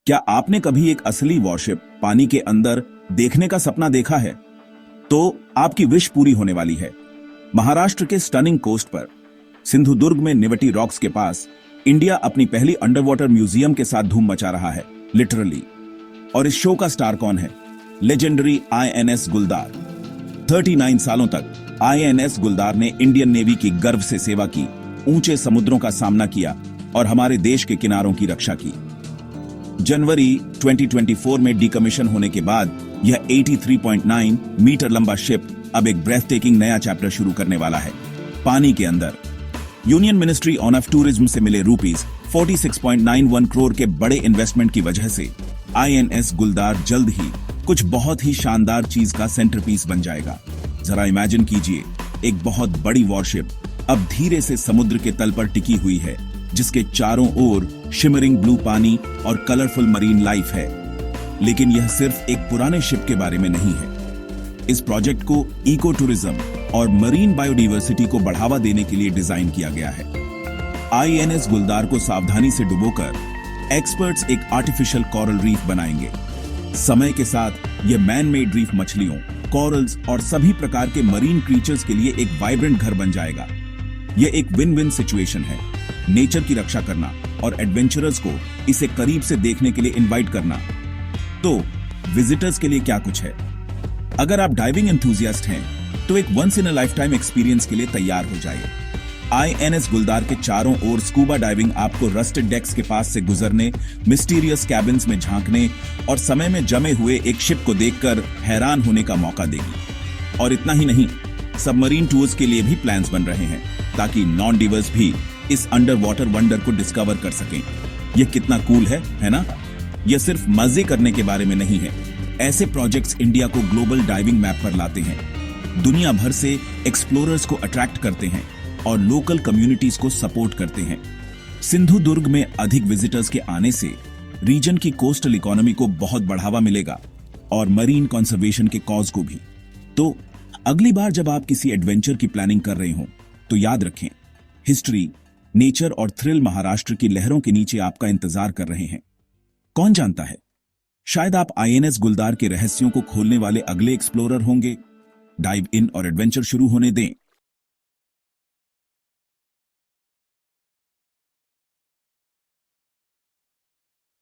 क्या आपने कभी एक असली वॉरशिप पानी के अंदर देखने का सपना देखा है? तो आपकी विश पूरी होने वाली है। महाराष्ट्र के स्टनिंग कोस्ट पर सिंधुदुर्ग में निवटी रॉक्स के पास इंडिया अपनी पहली अंडर वाटर म्यूजियम के साथ धूम मचा रहा है, लिटरली। और इस शो का स्टार कौन है? लेजेंडरी आईएनएस गुलदार। 39 सालों तक आईएनएस गुलदार ने इंडियन नेवी की गर्व से सेवा की, ऊंचे समुद्रों का सामना किया और हमारे देश के किनारों की रक्षा की। जनवरी 2024 में डीकमीशन होने के बाद यह 83.9 मीटर लंबा शिप अब एक ब्रेथ टेकिंग नया चैप्टर शुरू करने वाला है, पानी के अंदर। यूनियन मिनिस्ट्री ऑफ टूरिज्म से मिले ₹46.91 करोड़ के बड़े इन्वेस्टमेंट की वजह से आईएनएस गुलदार जल्द ही कुछ बहुत ही शानदार चीज का सेंटरपीस बन जाएगा। जरा इमेजिन कीजिए, एक बहुत बड़ी वॉरशिप अब धीरे से समुद्र के तल पर टिकी हुई है, जिसके चारों ओर शिमरिंग ब्लू पानी और कलरफुल मरीन लाइफ है। लेकिन यह सिर्फ एक पुराने शिप के बारे में नहीं है। इस प्रोजेक्ट को इको टूरिज्म और मरीन बायोडाइवर्सिटी को बढ़ावा देने के लिए डिजाइन किया गया है। आईएनएस गुलदार को सावधानी से डुबोकर एक्सपर्ट्स एक आर्टिफिशियल कोरल रीफ बनाएंगे। समय के साथ यह मैन मेड रीफ मछलियों, कोरल्स और सभी प्रकार के मरीन क्रीचर्स के लिए एक वाइब्रेंट घर बन जाएगा। यह एक विन विन सिचुएशन है, नेचर की रक्षा करना और एडवेंचरर्स को इसे करीब से देखने के लिए इनवाइट करना। तो विजिटर्स के लिए क्या कुछ है? अगर आप डाइविंग एंथुसियास्ट हैं तो एक once in a life time experience के लिए तैयार हो जाइए। आईएनएस गुलदार के चारों ओर स्कूबा डाइविंग आपको रस्टेड डेक्स के पास से गुजरने, मिस्टीरियस कैबिन्स में झांकने और समय में जमे हुए एक शिप को देखकर हैरान होने का मौका देगी। और इतना ही नहीं, सबमरीन टूर्स के लिए भी प्लान्स बन रहे हैं ताकि नॉन डिवर्स भी इस अंडर वाटर वंडर को डिस्कवर कर सकें। यह कितना कूल है ना? यह सिर्फ मजे करने के बारे में नहीं है। ऐसे प्रोजेक्ट्स इंडिया को ग्लोबल डाइविंग मैप पर लाते हैं, दुनिया भर से एक्सप्लोरर्स को अट्रैक्ट करते हैं और लोकल कम्युनिटीज को सपोर्ट करते हैं। सिंधुदुर्ग में अधिक विजिटर्स के आने से रीजन की कोस्टल इकोनॉमी को बहुत बढ़ावा मिलेगा और मरीन कंजर्वेशन के कॉज को भी। तो अगली बार जब आप किसी एडवेंचर की प्लानिंग कर रहे हो तो याद रखें, हिस्ट्री, नेचर और थ्रिल महाराष्ट्र की लहरों के नीचे आपका इंतजार कर रहे हैं। कौन जानता है, शायद आप आईएनएस गुलदार के रहस्यों को खोलने वाले अगले एक्सप्लोरर होंगे। डाइव इन और एडवेंचर शुरू होने दें।